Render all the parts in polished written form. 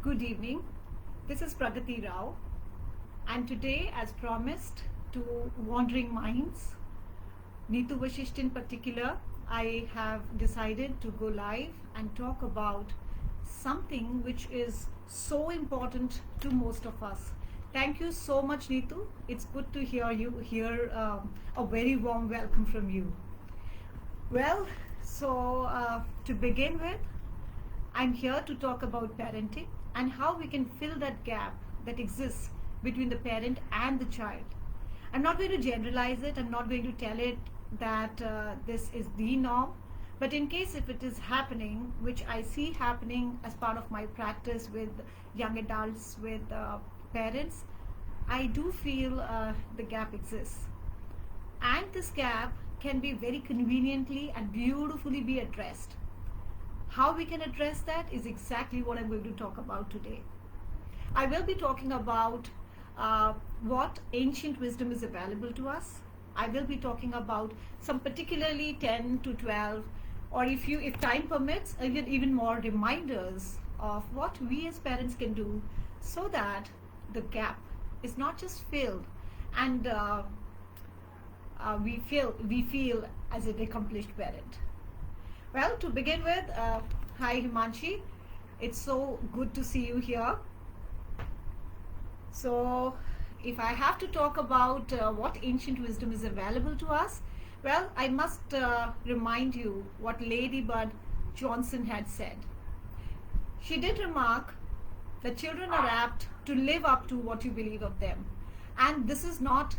Good evening. This is Pragati Rao, and today, as promised to Wandering Minds, Neetu Vashisht in particular, I have decided to go live and talk about something which is so important to most of us. Thank you so much, Neetu. It's good to hear a very warm welcome from you. Well, to begin with, I'm here to talk about parenting and how we can fill that gap that exists between the parent and the child. I'm not going to generalize it, I'm not going to tell it that this is the norm, but in case if it is happening, which I see happening as part of my practice with young adults, with parents, I do feel the gap exists. And this gap can be very conveniently and beautifully be addressed. How we can address that is exactly what I'm going to talk about today. I will be talking about what ancient wisdom is available to us. I will be talking about some particularly 10 to 12, or if time permits, even more reminders of what we as parents can do so that the gap is not just filled and we feel as an accomplished parent. Well, to begin with, hi Himanshi, it's so good to see you here. So, if I have to talk about what ancient wisdom is available to us, well, I must remind you what Lady Bird Johnson had said. She did remark that children are apt to live up to what you believe of them, and this is not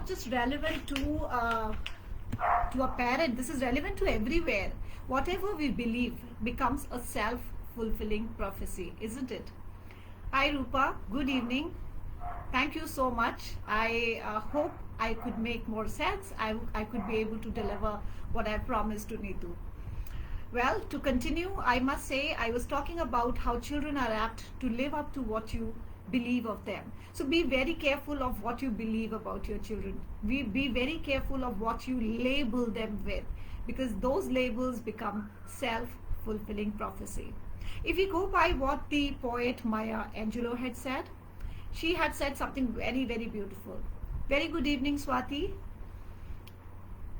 just relevant to a parent. This is relevant to everywhere. Whatever we believe becomes a self-fulfilling prophecy, isn't it? Hi Rupa, good evening. Thank you so much. I hope I could make more sense. I could be able to deliver what I promised to Neetu. Well, to continue, I must say I was talking about how children are apt to live up to what you believe of them. So be very careful of what you believe about your children. Be very careful of what you label them with, because those labels become self-fulfilling prophecy. If we go by what the poet Maya Angelou had said, she had said something very, very beautiful. Very good evening, Swati.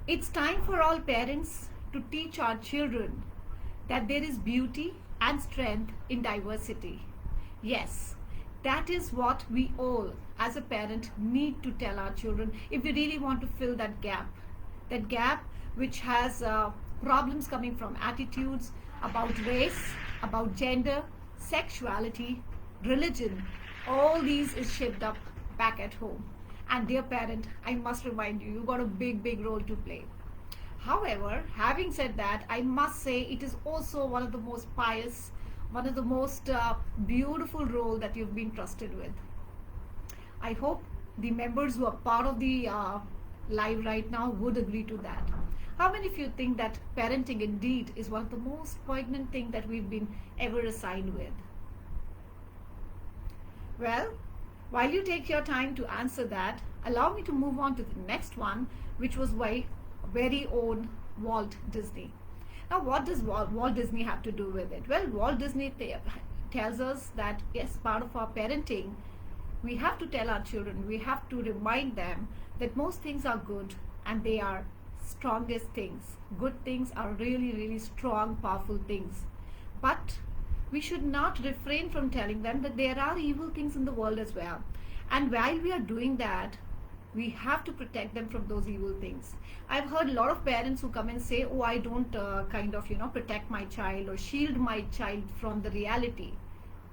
It's time for all parents to teach our children that there is beauty and strength in diversity. Yes, that is what we all as a parent need to tell our children if we really want to fill that gap which has problems coming from attitudes about race, about gender, sexuality, religion. All these is shaped up back at home. And dear parent, I must remind you, you've got a big role to play. However, having said that, I must say it is also one of the most pious, one of the most beautiful role that you've been trusted with. I hope the members who are part of the live right now would agree to that. How many of you think that parenting indeed is one of the most poignant things that we've been ever assigned with? Well, while you take your time to answer that, allow me to move on to the next one, which was my very own Walt Disney. Now, what does Walt Disney have to do with it? Well, Walt Disney tells us that, yes, part of our parenting, we have to tell our children, we have to remind them that most things are good and they are strongest things. Good things are really strong, powerful things. But we should not refrain from telling them that there are evil things in the world as well. And while we are doing that, we have to protect them from those evil things. I've heard a lot of parents who come and say, oh, I don't protect my child or shield my child from the reality.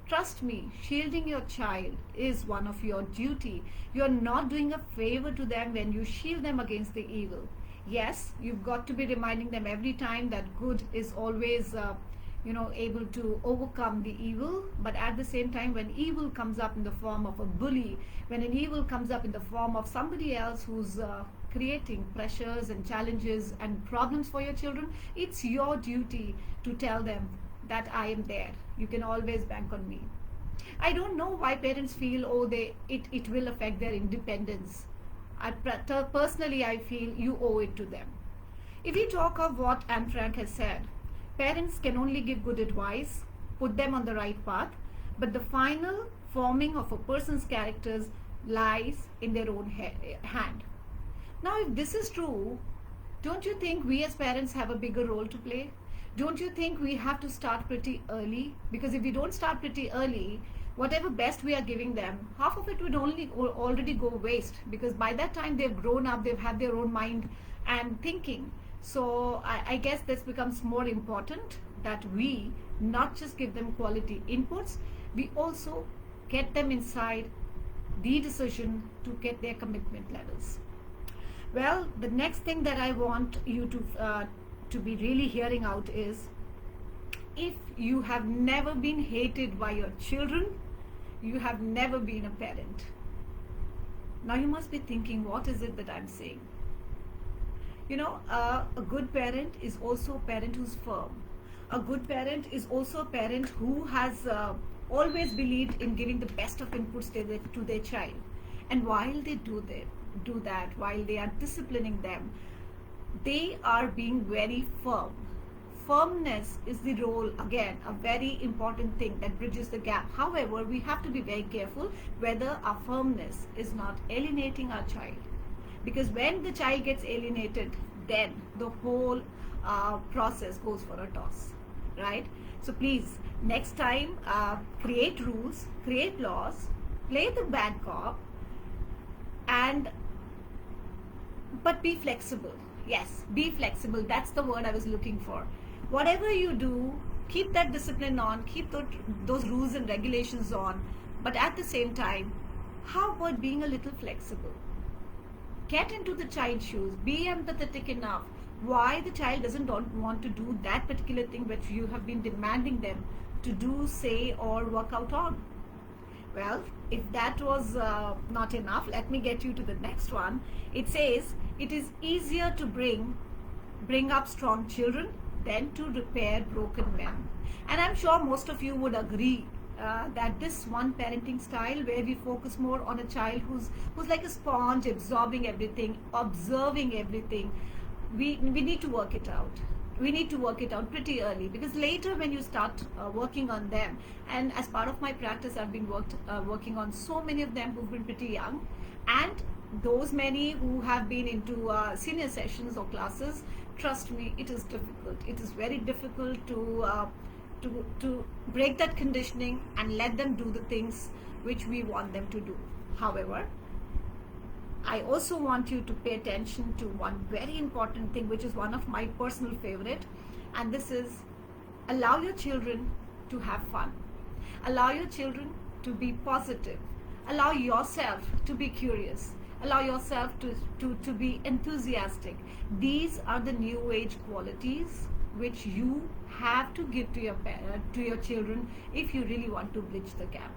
Trust me, shielding your child is one of your duty. You're not doing a favor to them when you shield them against the evil. Yes, you've got to be reminding them every time that good is always able to overcome the evil, but at the same time, when evil comes up in the form of a bully, when an evil comes up in the form of somebody else who's creating pressures and challenges and problems for your children, it's your duty to tell them that I am there. You can always bank on me. I don't know why parents feel, it will affect their independence. Personally, I feel you owe it to them. If we talk of what Anne Frank has said, parents can only give good advice, put them on the right path, but the final forming of a person's characters lies in their own hand. Now, if this is true, don't you think we as parents have a bigger role to play? Don't you think we have to start pretty early? Because if we don't start pretty early, whatever best we are giving them, half of it would already go waste, because by that time they've grown up, they've had their own mind and thinking. So I guess this becomes more important, that we not just give them quality inputs, we also get them inside the decision to get their commitment levels. Well, the next thing that I want you to be really hearing out is, if you have never been hated by your children, you have never been a parent. Now you must be thinking, what is it that I'm saying? You know, a good parent is also a parent who's firm. A good parent is also a parent who has always believed in giving the best of inputs to their child. And while they do that, while they are disciplining them, they are being very firm. Firmness is the role, again, a very important thing that bridges the gap. However, we have to be very careful whether our firmness is not alienating our child. Because when the child gets alienated, then the whole process goes for a toss, right? So please, next time, create rules, create laws, play the bad cop, but be flexible. Yes, be flexible. That's the word I was looking for. Whatever you do, keep that discipline on, keep those rules and regulations on, but at the same time, how about being a little flexible? Get into the child's shoes, be empathetic enough. Why the child doesn't want to do that particular thing which you have been demanding them to do, say, or work out on? Well, if that was not enough, let me get you to the next one. It says, it is easier to bring up strong children than to repair broken men. And I'm sure most of you would agree that this one parenting style, where we focus more on a child who's like a sponge, absorbing everything, observing everything, we need to work it out. We need to work it out pretty early, because later when you start working on them, and as part of my practice, I've been working on so many of them who've been pretty young, and those many who have been into senior sessions or classes. Trust me, it is difficult. It is very difficult to break that conditioning and let them do the things which we want them to do. However, I also want you to pay attention to one very important thing, which is one of my personal favorite, and this is, allow your children to have fun. Allow your children to be positive. Allow yourself to be curious. Allow yourself to be enthusiastic. These are the new age qualities which you have to give to your children if you really want to bridge the gap.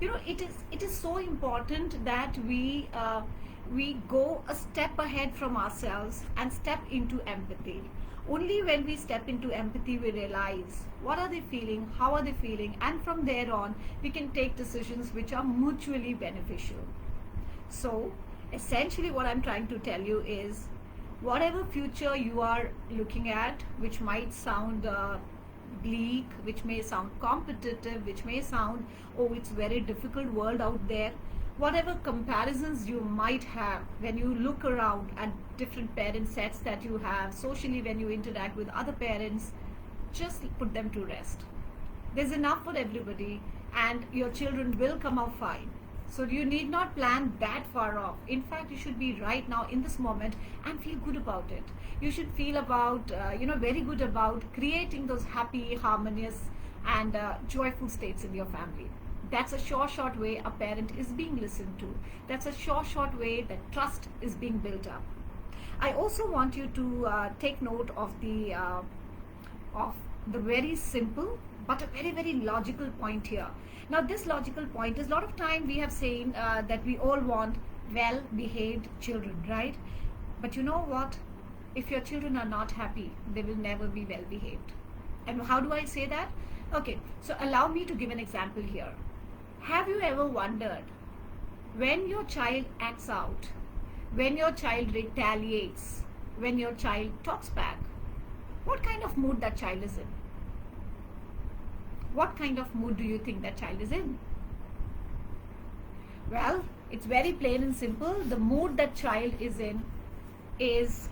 You know, it is so important that we go a step ahead from ourselves and step into empathy. Only when we step into empathy, we realize what are they feeling, how are they feeling, and from there on, we can take decisions which are mutually beneficial. So, essentially what I'm trying to tell you is, whatever future you are looking at, which might sound bleak, which may sound competitive, which may sound, oh, it's very difficult world out there, whatever comparisons you might have when you look around at different parent sets that you have socially, when you interact with other parents, just put them to rest. There's enough for everybody, and your children will come out fine. So you need not plan that far off. In fact, you should be right now in this moment and feel good about it. You should feel about, very good about creating those happy, harmonious, and joyful states in your family. That's a short way a parent is being listened to. That's a short way that trust is being built up. I also want you to take note of the very simple but a very, very logical point here. Now, this logical point is, a lot of time we have seen that we all want well-behaved children, right? But you know what? If your children are not happy, they will never be well-behaved. And how do I say that? Okay, so allow me to give an example here. Have you ever wondered, when your child acts out, when your child retaliates, when your child talks back, what kind of mood that child is in? what kind of mood do you think that child is in? Well, it's very plain and simple. The mood that child is in is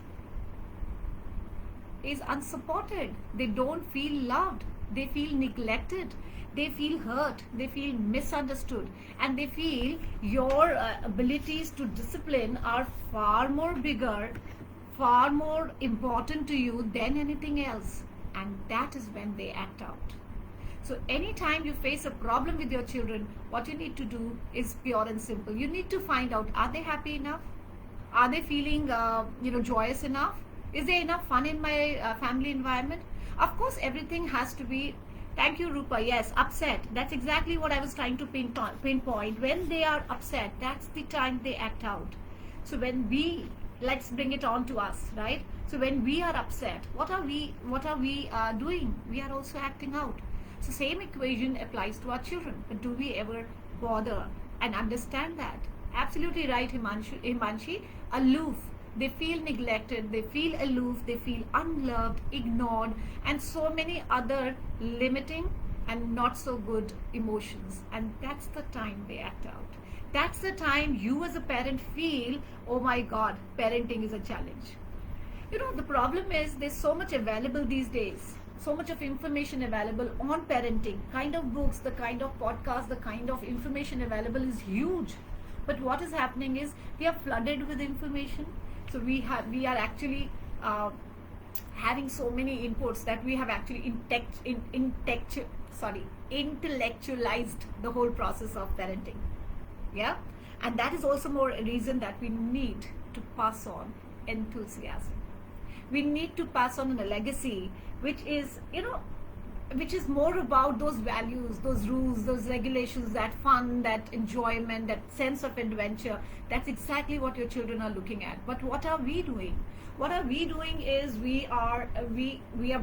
unsupported. They don't feel loved. They feel neglected. They feel hurt. They feel misunderstood. And they feel your abilities to discipline are far more bigger, far more important to you than anything else. And that is when they act out. So anytime you face a problem with your children, what you need to do is pure and simple. You need to find out, are they happy enough? Are they feeling joyous enough? Is there enough fun in my family environment? Of course, everything has to be, thank you Rupa, yes, upset. That's exactly what I was trying to pinpoint. When they are upset, that's the time they act out. So when let's bring it on to us, right? So when we are upset, what are we doing? We are also acting out. So same equation applies to our children. But do we ever bother and understand that? Absolutely right, Himanshi. Aloof. They feel neglected, they feel aloof, they feel unloved, ignored, and so many other limiting and not so good emotions. And that's the time they act out. That's the time you as a parent feel, oh my God, parenting is a challenge. The problem is there's so much available these days. So much of information available on parenting, kind of books, the kind of podcasts, the kind of information available is huge. But what is happening is we are flooded with information. So we are actually having so many inputs that we have actually intellectualized the whole process of parenting. Yeah, and that is also more a reason that we need to pass on enthusiasm. We need to pass on a legacy which is more about those values, those rules, those regulations, that fun, that enjoyment, that sense of adventure. That's exactly what your children are looking at. But what are we doing? What are we doing is we are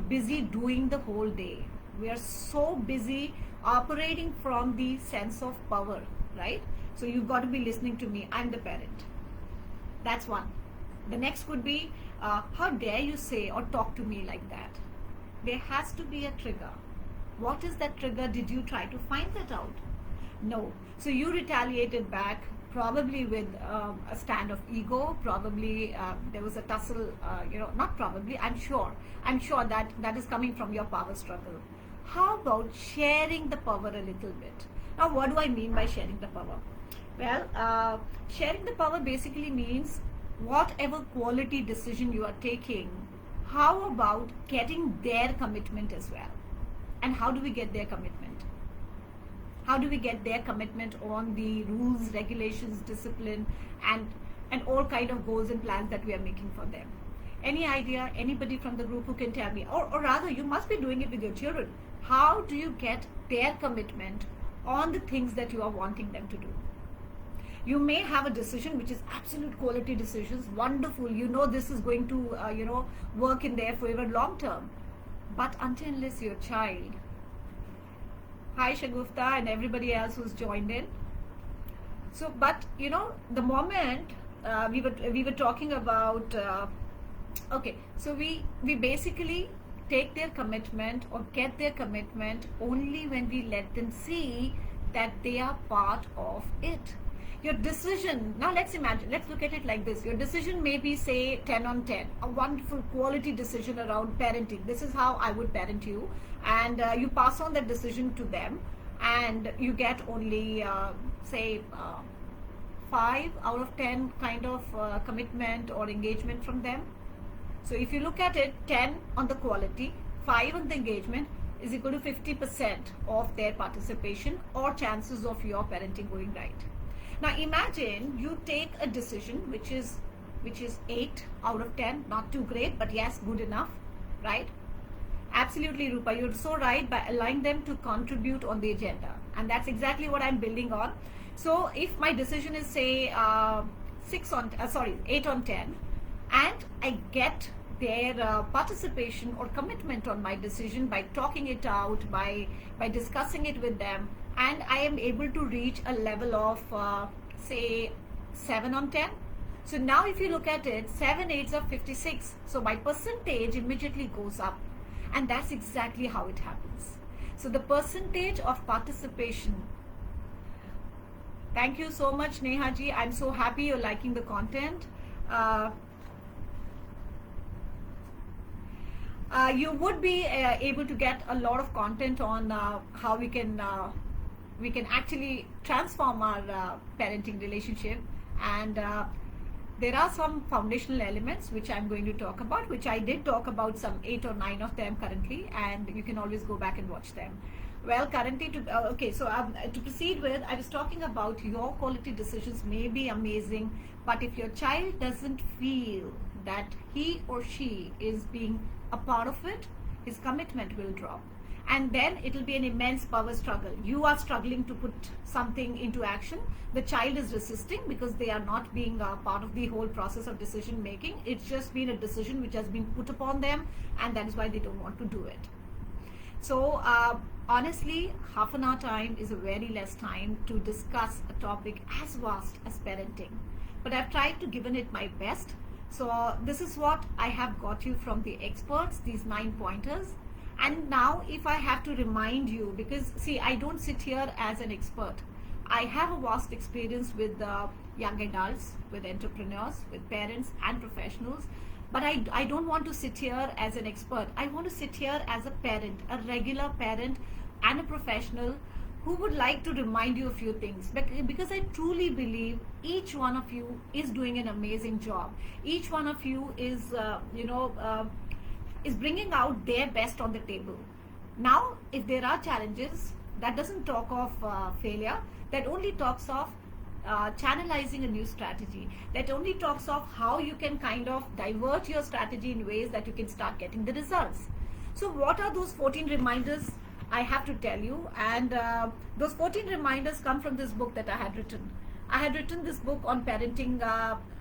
busy doing the whole day. We are so busy operating from the sense of power, right? So you've got to be listening to me. I'm the parent. That's one. The next could be, how dare you say or talk to me like that? There has to be a trigger. What is that trigger? Did you try to find that out? No. So you retaliated back, probably with a stand of ego. Probably there was a tussle, not probably, I'm sure that is coming from your power struggle. How about sharing the power a little bit? Now, what do I mean by sharing the power? Well, sharing the power basically means whatever quality decision you are taking, how about getting their commitment as well? And how do we get their commitment? How do we get their commitment on the rules, regulations, discipline, and all kind of goals and plans that we are making for them? Any idea? Anybody from the group who can tell me? Or rather, you must be doing it with your children. How do you get their commitment on the things that you are wanting them to do? You may have a decision which is absolute quality decisions, wonderful. This is going to work in their favor long term. But until unless your child, hi Shagufta and everybody else who's joined in. So, but the moment we were talking about, okay, so we basically take their commitment or get their commitment only when we let them see that they are part of it. Your decision, now let's look at it like this. Your decision may be, say, 10 on 10, a wonderful quality decision around parenting. This is how I would parent you. And you pass on that decision to them and you get only, say, 5 out of 10 kind of commitment or engagement from them. So if you look at it, 10 on the quality, 5 on the engagement is equal to 50% of their participation or chances of your parenting going right. Now imagine you take a decision which is 8 out of 10, not too great, but yes, good enough, right? Absolutely, Rupa, you're so right, by allowing them to contribute on the agenda. And that's exactly what I'm building on. So if my decision is, say, 8 on 10, and I get their participation or commitment on my decision by talking it out, by discussing it with them, and I am able to reach a level of, say, 7 on 10. So now if you look at it, 7 8s are 56. So my percentage immediately goes up. And that's exactly how it happens. So the percentage of participation. Thank you so much, Neha ji. I'm so happy you're liking the content. You would be able to get a lot of content on how we can actually transform our parenting relationship, and there are some foundational elements which I'm going to talk about, which I did talk about some 8 or 9 of them currently, and you can always go back and watch them. Well, currently, to proceed with, I was talking about your quality decisions may be amazing, but if your child doesn't feel that he or she is being a part of it, his commitment will drop. And then it will be an immense power struggle. You are struggling to put something into action. The child is resisting because they are not being part of the whole process of decision making. It's just been a decision which has been put upon them, and that is why they don't want to do it. So honestly, half an hour time is a very less time to discuss a topic as vast as parenting. But I've tried to give it my best. So this is what I have got you from the experts, these 9 pointers. And now if I have to remind you, because see, I don't sit here as an expert. I have a vast experience with young adults, with entrepreneurs, with parents and professionals. But I don't want to sit here as an expert. I want to sit here as a parent, a regular parent and a professional who would like to remind you a few things, because I truly believe each one of you is doing an amazing job. Each one of you is, is bringing out their best on the table. Now, if there are challenges, that doesn't talk of failure, that only talks of channelizing a new strategy, that only talks of how you can kind of divert your strategy in ways that you can start getting the results. So what are those 14 reminders? I have to tell you, and those 14 reminders come from this book that I had written. I had written this book on parenting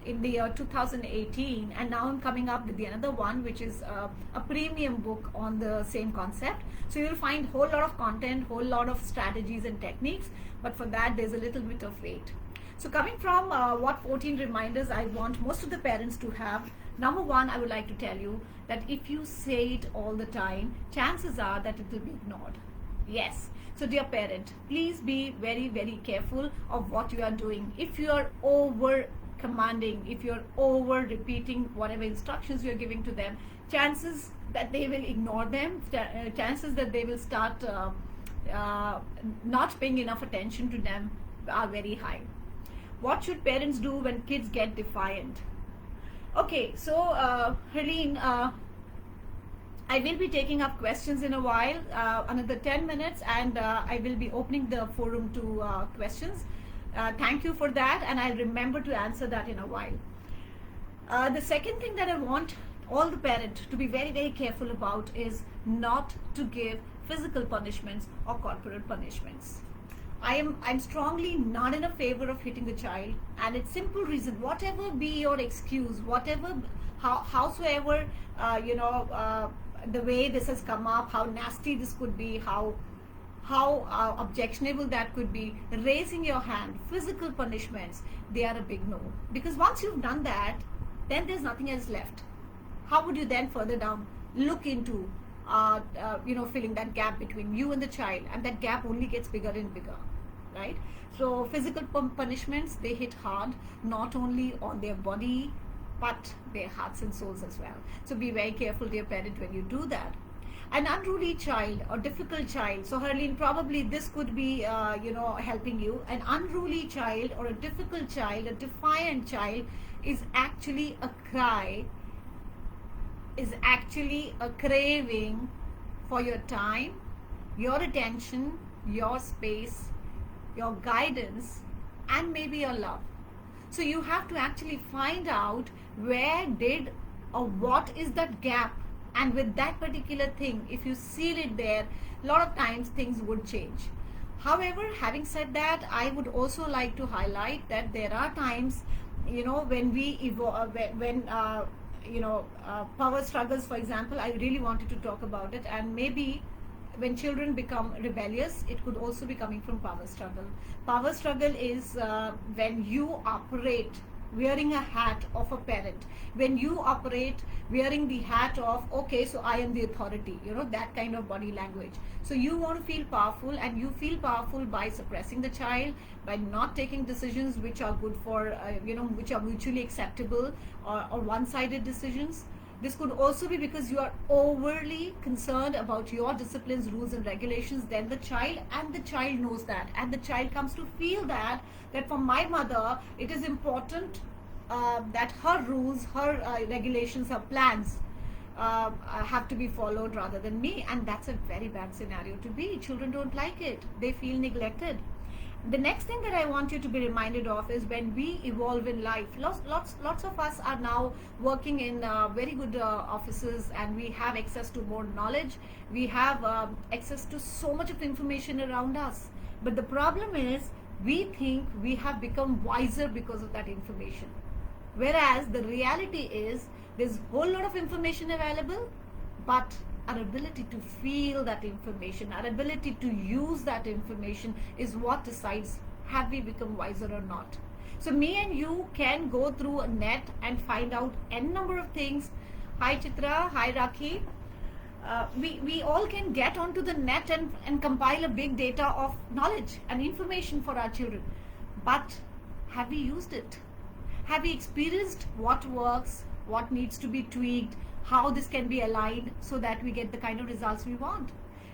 in the year 2018, and now I'm coming up with another one, which is a premium book on the same concept. So you'll find whole lot of content, whole lot of strategies and techniques, but for that there's a little bit of wait. So coming from what 14 reminders I want most of the parents to have. Number 1, I would like to tell you that if you say it all the time, chances are that it will be ignored. Yes. So dear parent, please be very, very careful of what you are doing. If you are over commanding, if you're over repeating whatever instructions you're giving to them, chances that they will ignore them, chances that they will start not paying enough attention to them are very high. What should parents do when kids get defiant? Okay, so Helene, I will be taking up questions in a while, another 10 minutes, and I will be opening the forum to questions. Thank you for that, and I'll remember to answer that in a while. The second thing that I want all the parents to be very, very careful about is not to give physical punishments or corporal punishments. I'm strongly not in a favor of hitting the child, and it's simple reason. Whatever be your excuse, whatever, howsoever, the way this has come up, how nasty this could be, how objectionable that could be, raising your hand, physical punishments, they are a big no. Because once you've done that, then there's nothing else left. How would you then further down look into, filling that gap between you and the child, and that gap only gets bigger and bigger, right? So physical punishments, they hit hard, not only on their body, but their hearts and souls as well. So be very careful, dear parent, when you do that. An unruly child or difficult child, so Harleen, probably this could be helping you. An unruly child or a difficult child, a defiant child, is actually a cry, is actually a craving for your time, your attention, your space, your guidance, and maybe your love. So you have to actually find out where did or what is that gap, and with that particular thing, if you seal it there, a lot of times things would change. However, having said that, I would also like to highlight that there are times, when we evolve, power struggles, for example, I really wanted to talk about it, and maybe when children become rebellious, it could also be coming from power struggle. Power struggle is when you operate wearing a hat of a parent, when you operate wearing the hat of, okay, so I am the authority, that kind of body language. So you want to feel powerful, and you feel powerful by suppressing the child, by not taking decisions which are good for, which are mutually acceptable, or one-sided decisions. This could also be because you are overly concerned about your disciplines, rules and regulations than the child, and the child knows that, and the child comes to feel that for my mother it is important that her rules, her regulations, her plans have to be followed rather than me, and that's a very bad scenario to be. Children don't like it. They feel neglected. The next thing that I want you to be reminded of is when we evolve in life, lots of us are now working in very good offices, and we have access to more knowledge. We have access to so much of information around us. But the problem is, we think we have become wiser because of that information. Whereas the reality is, there's a whole lot of information available, but our ability to feel that information, our ability to use that information is what decides have we become wiser or not. So me and you can go through a net and find out n number of things. Hi Chitra, hi Rakhi. We all can get onto the net and compile a big data of knowledge and information for our children. But have we used it? Have we experienced what works, what needs to be tweaked, how this can be aligned so that we get the kind of results we want?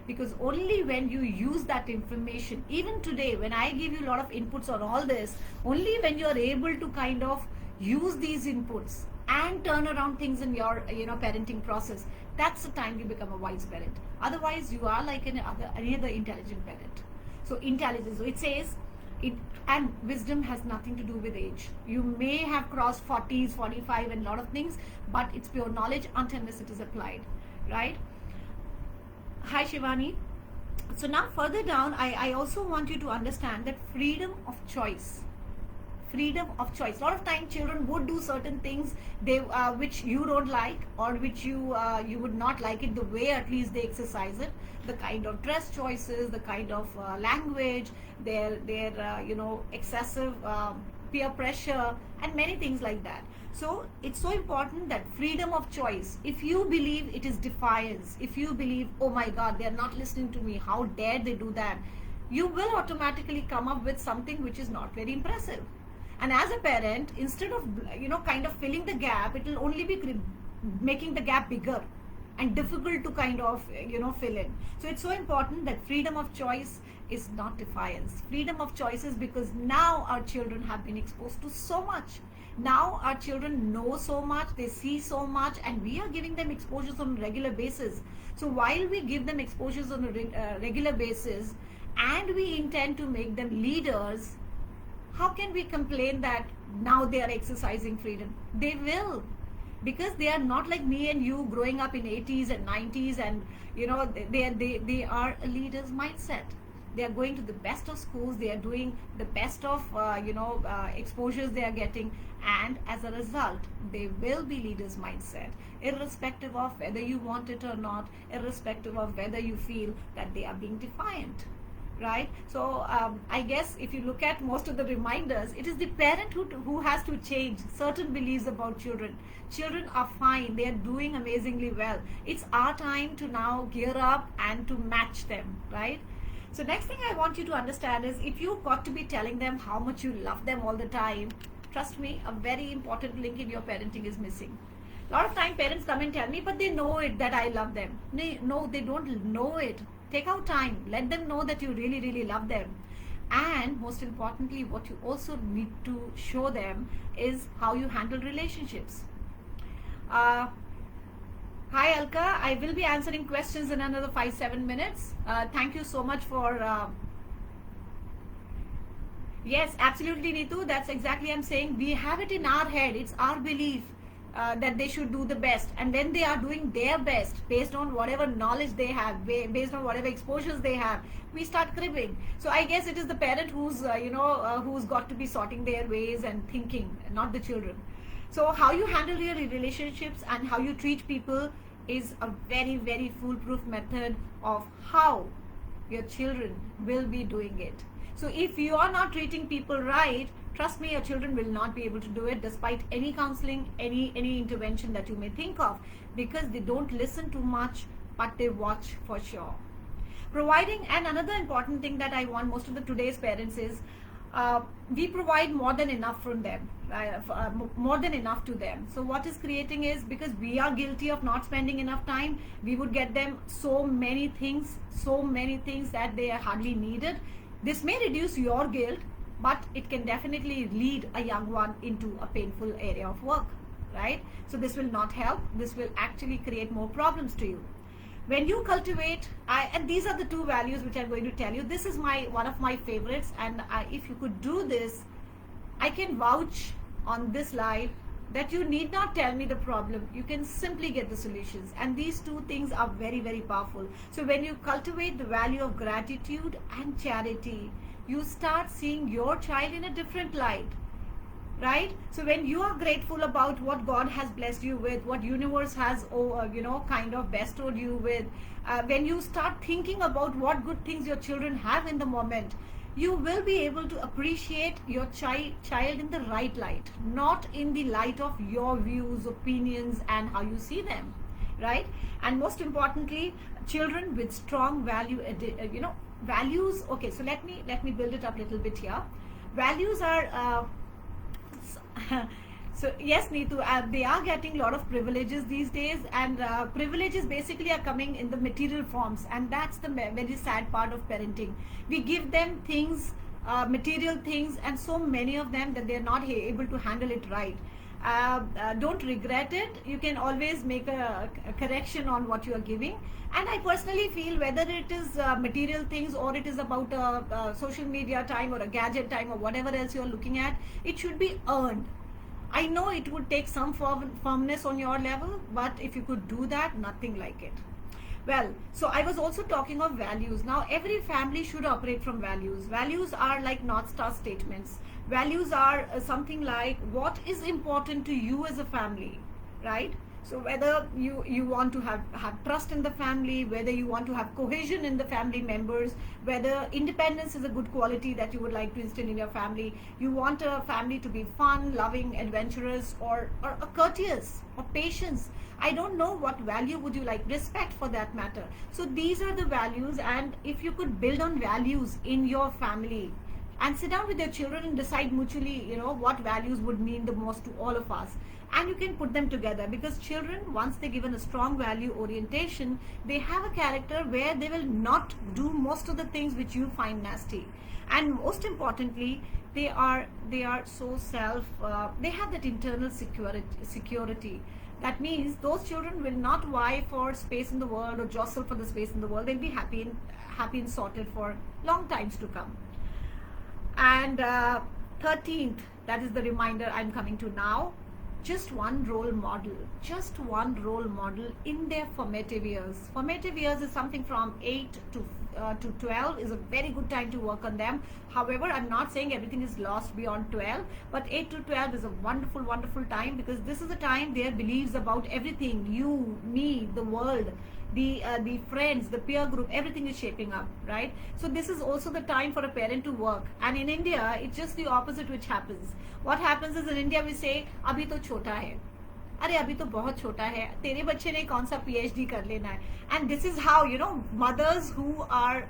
Because only when you use that information, even today when I give you a lot of inputs on all this, only when you are able to kind of use these inputs and turn around things in your parenting process, that's the time you become a wise parent. Otherwise you are like any other intelligent parent. So intelligence, so it says it, and wisdom has nothing to do with age. You may have crossed 40s, 45 and a lot of things, but it's pure knowledge unless it is applied, right? Hi Shivani. So now further down, I also want you to understand that freedom of choice. Freedom of choice. A lot of time children would do certain things which you don't like, or which you would not like it the way at least they exercise it. The kind of dress choices, the kind of language, their excessive peer pressure and many things like that. So it's so important that freedom of choice. If you believe it is defiance, if you believe, oh my God, they are not listening to me, how dare they do that, you will automatically come up with something which is not very impressive. And as a parent, instead of kind of filling the gap, it will only be making the gap bigger and difficult to kind of fill in. So it's so important that freedom of choice is not defiance. Freedom of choice is because now our children have been exposed to so much. Now our children know so much, they see so much, and we are giving them exposures on a regular basis. So while we give them exposures on a regular basis and we intend to make them leaders, how can we complain that now they are exercising freedom? They will, because they are not like me and you growing up in 80s and 90s, and they are a leader's mindset. They are going to the best of schools, they are doing the best of exposures they are getting, and as a result they will be leaders mindset, irrespective of whether you want it or not, irrespective of whether you feel that they are being defiant. Right? So I guess if you look at most of the reminders, it is the parent who has to change certain beliefs about children. Children are fine, they are doing amazingly well. It's our time to now gear up and to match them, right? So next thing I want you to understand is, if you've got to be telling them how much you love them all the time, trust me, a very important link in your parenting is missing. A lot of time parents come and tell me, but they know it that I love them. No, they don't know it. Take out time, let them know that you really, really love them. And most importantly, what you also need to show them is how you handle relationships. Hi Alka, I will be answering questions in another 5-7 minutes. Thank you so much for yes, absolutely Neetu, that's exactly I'm saying. We have it in our head, it's our belief that they should do the best, and when they are doing their best based on whatever knowledge they have, based on whatever exposures they have, we start cribbing. So I guess it is the parent who's who's got to be sorting their ways and thinking, not the children. So how you handle your relationships and how you treat people is a very, very foolproof method of how your children will be doing it. So if you are not treating people right, Trust me, your children will not be able to do it despite any counseling, any intervention that you may think of, because they don't listen too much, but they watch for sure. Providing, and another important thing that I want most of the today's parents is, we provide more than enough from them, more than enough to them. So what is creating is, because we are guilty of not spending enough time, we would get them so many things that they are hardly needed. This may reduce your guilt, but it can definitely lead a young one into a painful area of work, right? So this will not help. This will actually create more problems to you. When you cultivate, and these are the two values which I'm going to tell you. This is one of my favorites, and if you could do this, I can vouch on this live that you need not tell me the problem. You can simply get the solutions. And these two things are very, very powerful. So when you cultivate the value of gratitude and charity, you start seeing your child in a different light. Right? So when you are grateful about what God has blessed you with, what universe has, kind of bestowed you with, when you start thinking about what good things your children have in the moment, you will be able to appreciate your child in the right light, not in the light of your views, opinions, and how you see them, right? And most importantly, children with strong values. Okay, so let me build it up a little bit here. Values are so yes, Neetu, they are getting a lot of privileges these days, and privileges basically are coming in the material forms, and that's the very sad part of parenting. We give them things, material things, and so many of them that they're not able to handle it right. Don't regret it. You can always make a correction on what you are giving. And I personally feel, whether it is material things, or it is about social media time, or a gadget time, or whatever else you're looking at, it should be earned. I know it would take some firmness on your level, but if you could do that, nothing like it. Well, so I was also talking of values. Now, every family should operate from values. Values are like North Star statements. Values are something like what is important to you as a family, right? So whether you want to have trust in the family, whether you want to have cohesion in the family members, whether independence is a good quality that you would like to instill in your family, you want a family to be fun, loving, adventurous, or courteous, or patience. I don't know what value would you like, respect for that matter. So these are the values, and if you could build on values in your family, and sit down with your children and decide mutually, what values would mean the most to all of us. And you can put them together, because children, once they're given a strong value orientation, they have a character where they will not do most of the things which you find nasty. And most importantly, they are so they have that internal security. That means those children will not vie for space in the world or jostle for the space in the world. They'll be happy and sorted for long times to come. And 13th, that is the reminder I'm coming to now. Just one role model in their formative years. Formative years is something from 8 to 12 is a very good time to work on them. However, I'm not saying everything is lost beyond 12, but 8 to 12 is a wonderful, wonderful time, because this is a time their beliefs about everything, you, me, the world, the friends, the peer group, everything is shaping up, right? So this is also the time for a parent to work. And in India, it's just the opposite which happens. What happens is, in India we say, abhi to chota hai. अरे अभी तो बहुत छोटा है, तेरे बच्चे ने कौन सा PhD कर लेना है. And this is how, mothers who are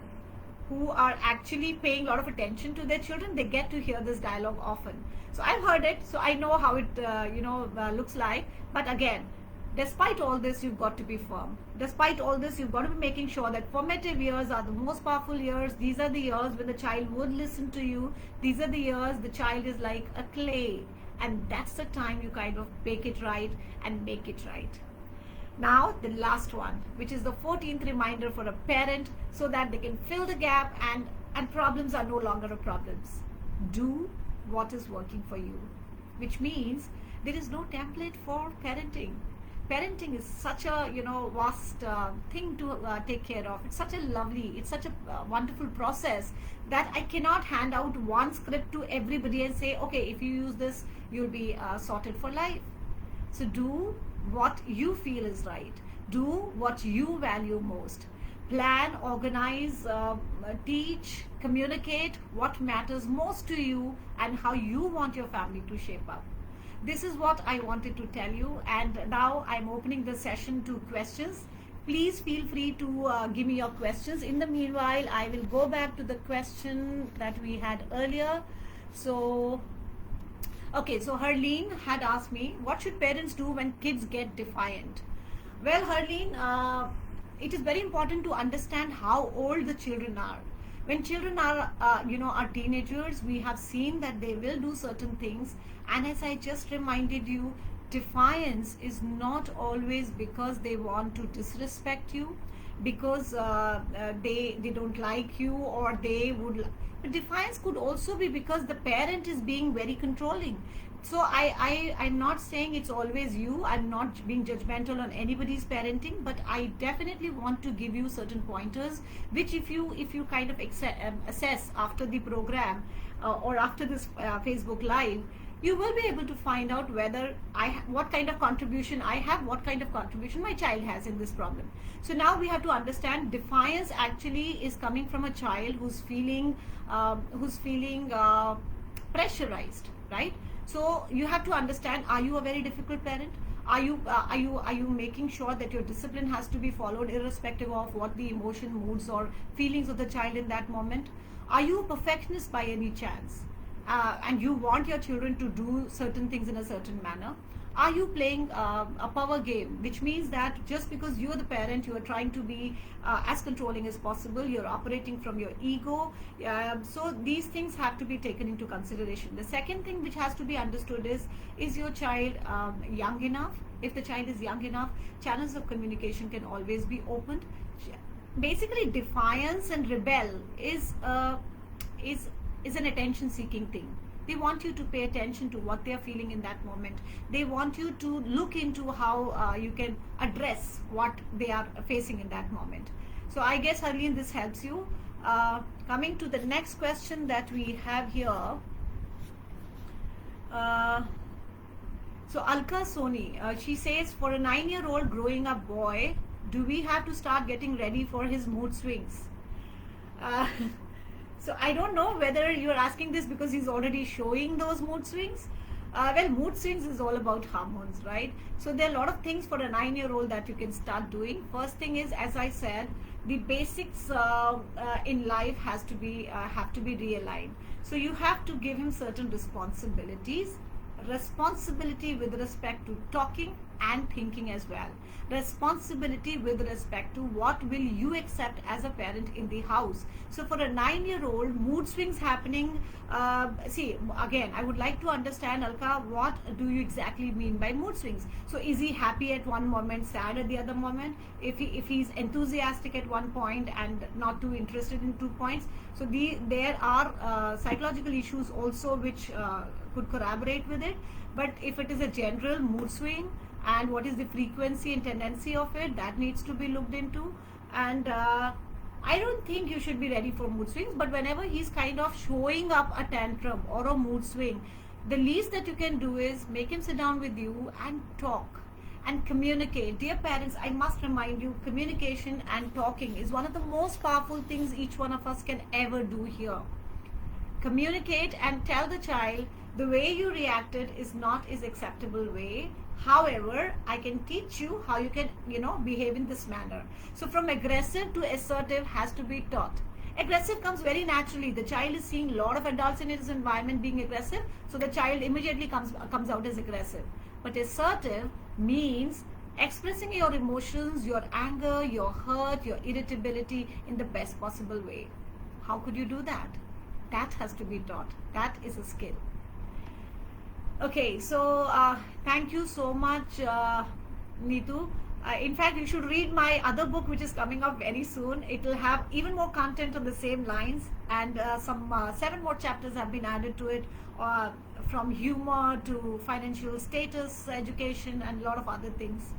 actually paying a lot of attention to their children, they get to hear this dialogue often. So I've heard it, so I know how it looks like. But again, despite all this, you've got to be firm. Despite all this, you've got to be making sure that formative years are the most powerful years. These are the years when the child would listen to you. These are the years the child is like a clay. And that's the time you kind of bake it right and make it right. Now, the last one, which is the 14th reminder for a parent, so that they can fill the gap and problems are no longer a problems. Do what is working for you, which means there is no template for parenting. Parenting is such a vast thing to take care of. It's such a wonderful process that I cannot hand out one script to everybody and say, okay, if you use this, you'll be sorted for life. So do what you feel is right. Do what you value most. plan, organize, teach, communicate what matters most to you and how you want your family to shape up. This is what I wanted to tell you, and now I'm opening the session to questions. Please feel free to give me your questions. In the meanwhile, I will go back to the question that we had earlier. So, okay, so Harleen had asked me, what should parents do when kids get defiant? Well, Harleen, it is very important to understand how old the children are. When children are, are teenagers, we have seen that they will do certain things. And as I just reminded you, defiance is not always because they want to disrespect you, because they don't like you, or they would. But defiance could also be because the parent is being very controlling. So I'm not saying it's always you. I'm not being judgmental on anybody's parenting, but I definitely want to give you certain pointers, which if you kind of assess after the program or after this Facebook Live, you will be able to find out whether what kind of contribution I have, what kind of contribution my child has in this problem. So now we have to understand defiance actually is coming from a child who's feeling pressurized, right? So you have to understand: are you a very difficult parent? Are you making sure that your discipline has to be followed irrespective of what the emotion, moods, or feelings of the child in that moment? Are you a perfectionist by any chance? And you want your children to do certain things in a certain manner? Are you playing a power game, which means that just because you're the parent, you are trying to be as controlling as possible, you're operating from your ego? So these things have to be taken into consideration. The second thing which has to be understood is your child young enough? If the child is young enough, channels of communication can always be opened. Basically, defiance and rebel is an attention seeking thing. They want you to pay attention to what they are feeling in that moment. They want you to look into how you can address what they are facing in that moment. So I guess, Harleen, this helps you. Coming to the next question that we have here. So Alka Soni, she says, for a 9-year-old growing up boy, do we have to start getting ready for his mood swings? So I don't know whether you're asking this because he's already showing those mood swings. Well, mood swings is all about hormones, right? So there are a lot of things for a 9-year-old that you can start doing. First thing is, as I said, the basics in life have to be realigned. So you have to give him certain responsibilities. Responsibility with respect to talking and thinking as well. Responsibility with respect to what will you accept as a parent in the house. So for a 9-year-old, mood swings happening. See, again, I would like to understand, Alka, what do you exactly mean by mood swings? So is he happy at one moment, sad at the other moment? If he's enthusiastic at one point and not too interested in 2 points. So there are psychological issues also which could corroborate with it. But if it is a general mood swing, and what is the frequency and tendency of it, that needs to be looked into. And I don't think you should be ready for mood swings, but whenever he's kind of showing up a tantrum or a mood swing, the least that you can do is make him sit down with you and talk and communicate. Dear parents, I must remind you, communication and talking is one of the most powerful things each one of us can ever do here. Communicate and tell the child the way you reacted is not his acceptable way. However, I can teach you how you can, behave in this manner. So from aggressive to assertive has to be taught. Aggressive comes very naturally. The child is seeing a lot of adults in his environment being aggressive, so the child immediately comes out as aggressive. But assertive means expressing your emotions, your anger, your hurt, your irritability in the best possible way. How could you do that? That has to be taught. That is a skill. Okay, so thank you so much, Neetu. In fact, you should read my other book, which is coming up very soon. It will have even more content on the same lines, and some 7 more chapters have been added to it, from humor to financial status, education, and a lot of other things.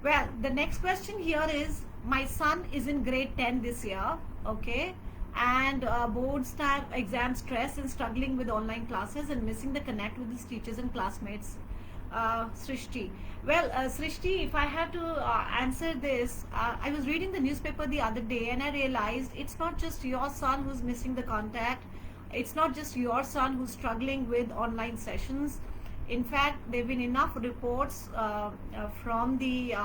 Well, the next question here is, my son is in grade 10 this year, okay, and board exam stress and struggling with online classes and missing the connect with his teachers and classmates. Srishti. Well, Srishti, if I have to answer this, I was reading the newspaper the other day and I realized it's not just your son who's missing the contact. It's not just your son who's struggling with online sessions. In fact, there have been enough reports from the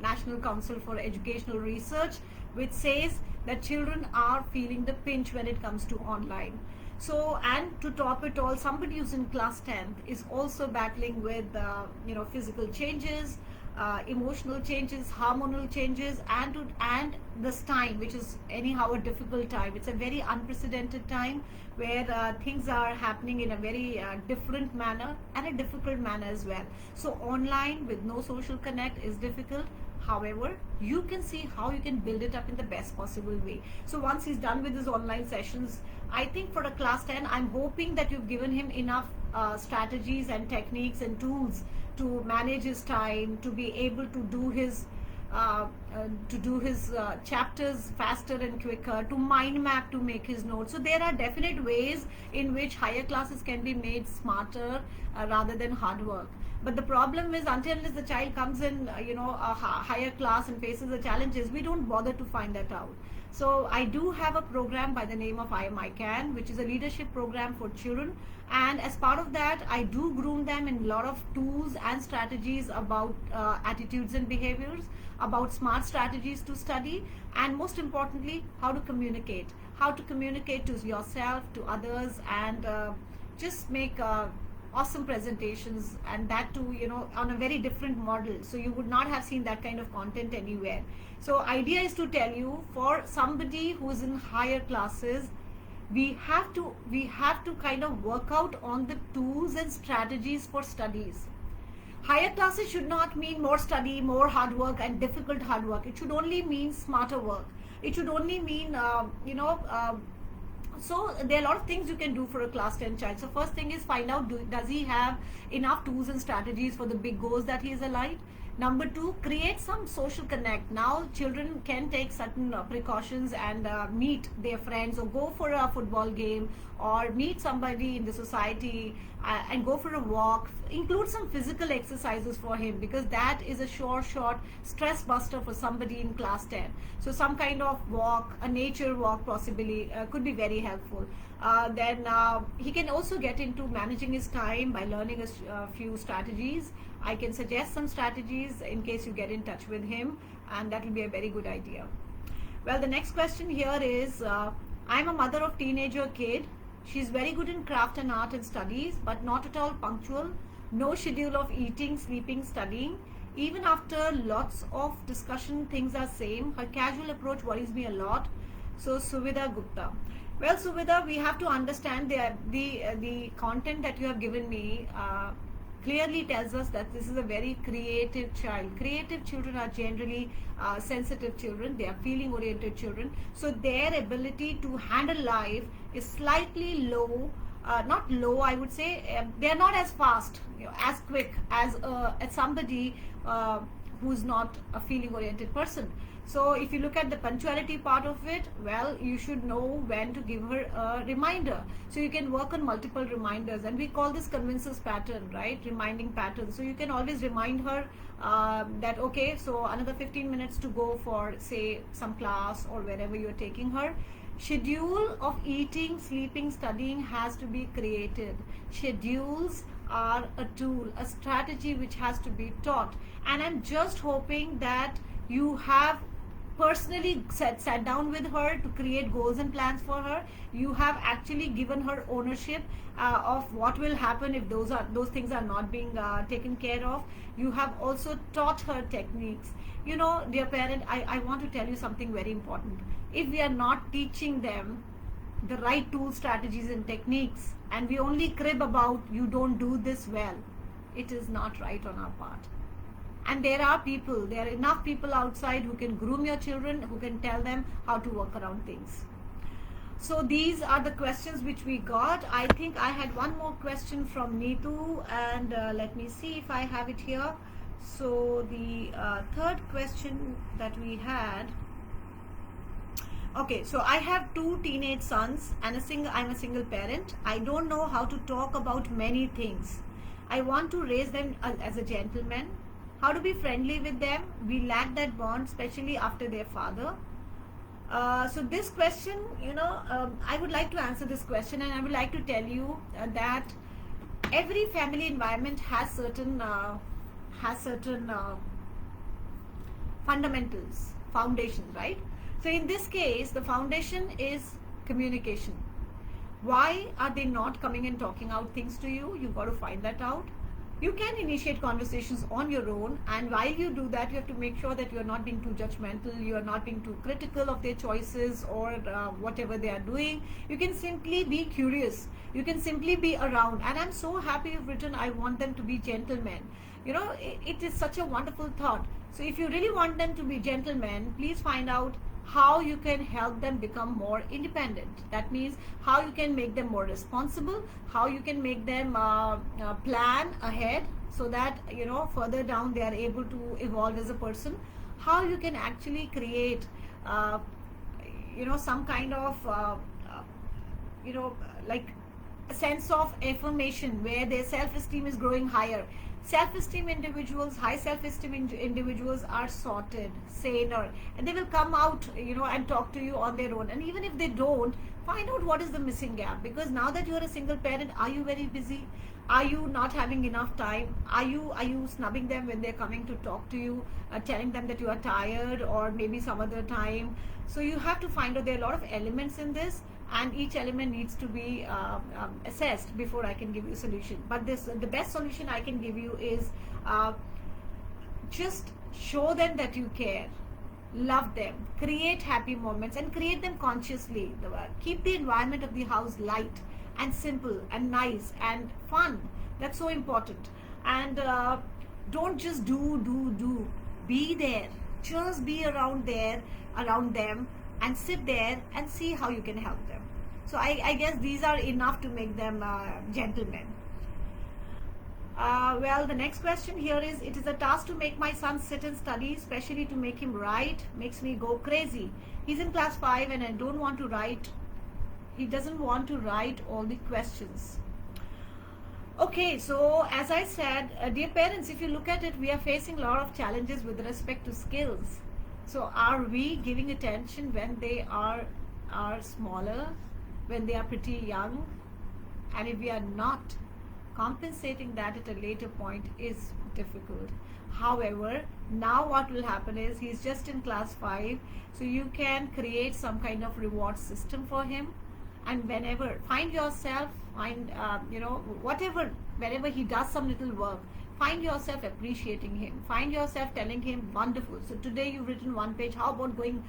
National Council for Educational Research, which says that children are feeling the pinch when it comes to online. So, and to top it all, somebody who's in class 10th is also battling with physical changes, emotional changes, hormonal changes, and this time, which is anyhow a difficult time. It's a very unprecedented time where things are happening in a very different manner and a difficult manner as well. So online with no social connect is difficult. However, you can see how you can build it up in the best possible way. So once he's done with his online sessions, I think for a class 10, I'm hoping that you've given him enough strategies and techniques and tools to manage his time, to be able to do his chapters faster and quicker, to mind map, to make his notes. So there are definite ways in which higher classes can be made smarter rather than hard work. But the problem is, until the child comes in, a higher class and faces the challenges, we don't bother to find that out. So I do have a program by the name of I Am I Can, which is a leadership program for children. And as part of that, I do groom them in a lot of tools and strategies about attitudes and behaviors, about smart strategies to study, and most importantly, how to communicate to yourself, to others, and just make awesome presentations, and that too on a very different model. So you would not have seen that kind of content anywhere. So idea is to tell you, for somebody who's in higher classes, we have to kind of work out on the tools and strategies for studies. Higher classes should not mean more study, more hard work and difficult hard work. It should only mean smarter work. It should only mean so there are a lot of things you can do for a class 10 child. So first thing is, find out, does he have enough tools and strategies for the big goals that he is aligned. Number 2, create some social connect. Now children can take certain precautions and meet their friends, or go for a football game, or meet somebody in the society and go for a walk. Include some physical exercises for him, because that is a short stress buster for somebody in class 10. So some kind of walk, a nature walk possibly, could be very helpful. Then he can also get into managing his time by learning a few strategies. I can suggest some strategies in case you get in touch with him, and that will be a very good idea. Well, the next question here is, I'm a mother of teenager kid. She's very good in craft and art and studies, but not at all punctual. No schedule of eating, sleeping, studying. Even after lots of discussion, things are same. Her casual approach worries me a lot. So Suvidha Gupta. Well, Suvidha, we have to understand the content that you have given me clearly tells us that this is a very creative child. Creative children are generally sensitive children. They are feeling oriented children. So their ability to handle life is slightly low. Not low, I would say. They are not as fast, as quick as somebody who's not a feeling oriented person. So if you look at the punctuality part of it, well, you should know when to give her a reminder. So you can work on multiple reminders, and we call this convinces pattern, right? Reminding pattern. So you can always remind her that, okay, so another 15 minutes to go for, say, some class or wherever you're taking her. Schedule of eating, sleeping, studying has to be created. Schedules are a tool, a strategy which has to be taught. And I'm just hoping that you have personally sat down with her to create goals and plans for her. You have actually given her ownership of what will happen if those things are not being taken care of. You have also taught her techniques. Dear parent, I want to tell you something very important. If we are not teaching them the right tools, strategies and techniques, and we only crib about, you don't do this well, it is not right on our part. And there are enough people outside who can groom your children, who can tell them how to work around things. So these are the questions which we got. I think I had one more question from Neetu, and let me see if I have it here. So the third question that we had, Okay, so I have two teenage sons and I'm a single parent. I don't know how to talk about many things. I want to raise them as a gentleman. How to be friendly with them? We lack that bond, especially after their father. So this question, I would like to answer this question, and I would like to tell you that every family environment has certain fundamentals, foundations, right? So in this case, the foundation is communication. Why are they not coming and talking out things to you? You've got to find that out. You can initiate conversations on your own, and while you do that, you have to make sure that you are not being too judgmental, you are not being too critical of their choices or whatever they are doing. You can simply be curious. You can simply be around. And I'm so happy you've written, I want them to be gentlemen. It is such a wonderful thought. So if you really want them to be gentlemen, please find out how you can help them become more independent. That means how you can make them more responsible, how you can make them plan ahead so that further down they are able to evolve as a person. How you can actually create some kind of like a sense of affirmation where their self-esteem is growing higher. Self-esteem individuals, high self-esteem individuals are sorted, saner, and they will come out, and talk to you on their own. And even if they don't, find out what is the missing gap. Because now that you are a single parent, are you very busy? Are you not having enough time? Are you snubbing them when they're coming to talk to you, telling them that you are tired, or maybe some other time? So you have to find out there are a lot of elements in this, and each element needs to be assessed before I can give you a solution. But the best solution I can give you is just show them that you care, love them, create happy moments, and create them consciously. Keep the environment of the house light and simple and nice and fun. That's so important. And don't just do. Be there. Just be around them, and sit there and see how you can help them. So I guess these are enough to make them gentlemen. Well, the next question here is, it is a task to make my son sit and study, especially to make him write. Makes me go crazy. He's in class 5 and I don't want to write. He doesn't want to write all the questions. Okay, so as I said, dear parents, if you look at it, we are facing a lot of challenges with respect to skills. So are we giving attention when they are smaller, when they are pretty young? And if we are not, compensating that at a later point is difficult. However, now what will happen is he's just in class 5, so you can create some kind of reward system for him. And whenever whenever he does some little work, find yourself appreciating him, find yourself telling him, wonderful, so today you've written 1 page, how about going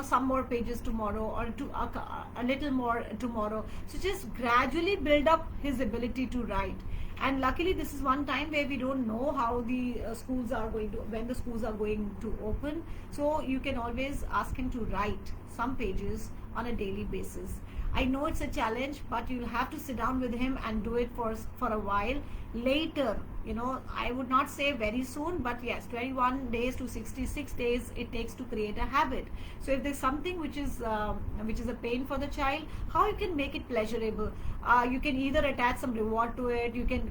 some more pages tomorrow, or a little more tomorrow. So just gradually build up his ability to write. And luckily this is one time where we don't know how the when the schools are going to open, so you can always ask him to write some pages on a daily basis. I know it's a challenge, but you'll have to sit down with him and do it for a while. Later, I would not say very soon, but yes, 21 days to 66 days it takes to create a habit. So if there's something which is a pain for the child, how you can make it pleasurable? You can either attach some reward to it. You can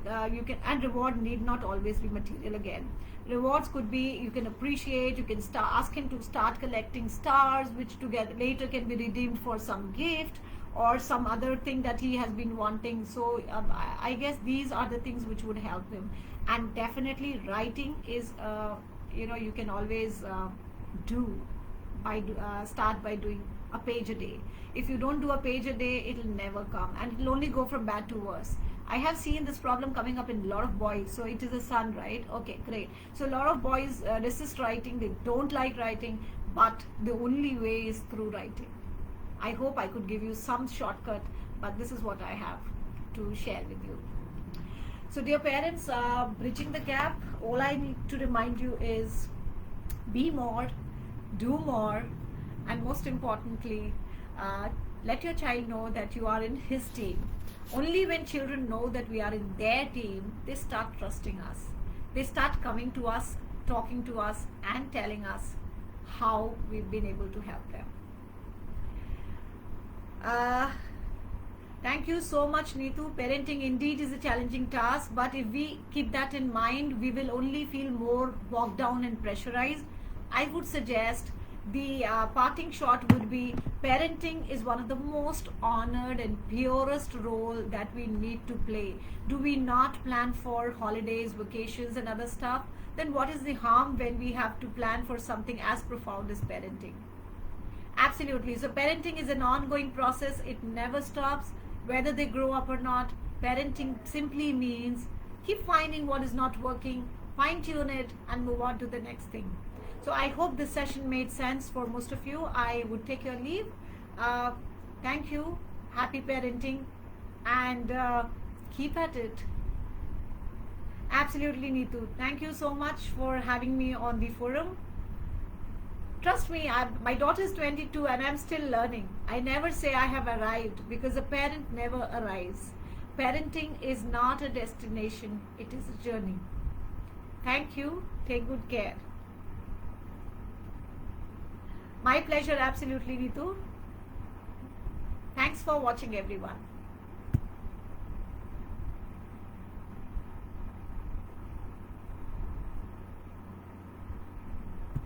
and reward need not always be material again. Rewards could be, you can appreciate, you can ask him to start collecting stars, which together later can be redeemed for some gift or some other thing that he has been wanting. So I guess these are the things which would help him. And definitely writing is you can always start by doing a page a day. If you don't do a page a day, it'll never come, and it'll only go from bad to worse. I have seen this problem coming up in a lot of boys. So it is a son, right? Okay, great. So a lot of boys resist writing. They don't like writing, but the only way is through writing. I hope I could give you some shortcut, but this is what I have to share with you. So dear parents, bridging the gap, all I need to remind you is be more, do more, and most importantly, let your child know that you are in his team. Only when children know that we are in their team, they start trusting us. They start coming to us, talking to us, and telling us how we've been able to help them. Uh, Thank you so much, Neetu. Parenting indeed is a challenging task, but if we keep that in mind, we will only feel more bogged down and pressurized. I would suggest the parting shot would be parenting is one of the most honored and purest role that we need to play. Do we not plan for holidays, vacations, and other stuff? Then what is the harm when we have to plan for something as profound as parenting? Absolutely. So parenting is an ongoing process. It never stops. Whether they grow up or not, parenting simply means keep finding what is not working, fine tune it, and move on to the next thing. So I hope this session made sense for most of you. I would take your leave. Thank you. Happy parenting, and keep at it. Absolutely, Neetu. Thank you so much for having me on the forum. Trust me, my daughter is 22 and I'm still learning. I never say I have arrived because a parent never arrives. Parenting is not a destination, it is a journey. Thank you. Take good care. My pleasure, absolutely, Neetu. Thanks for watching, everyone.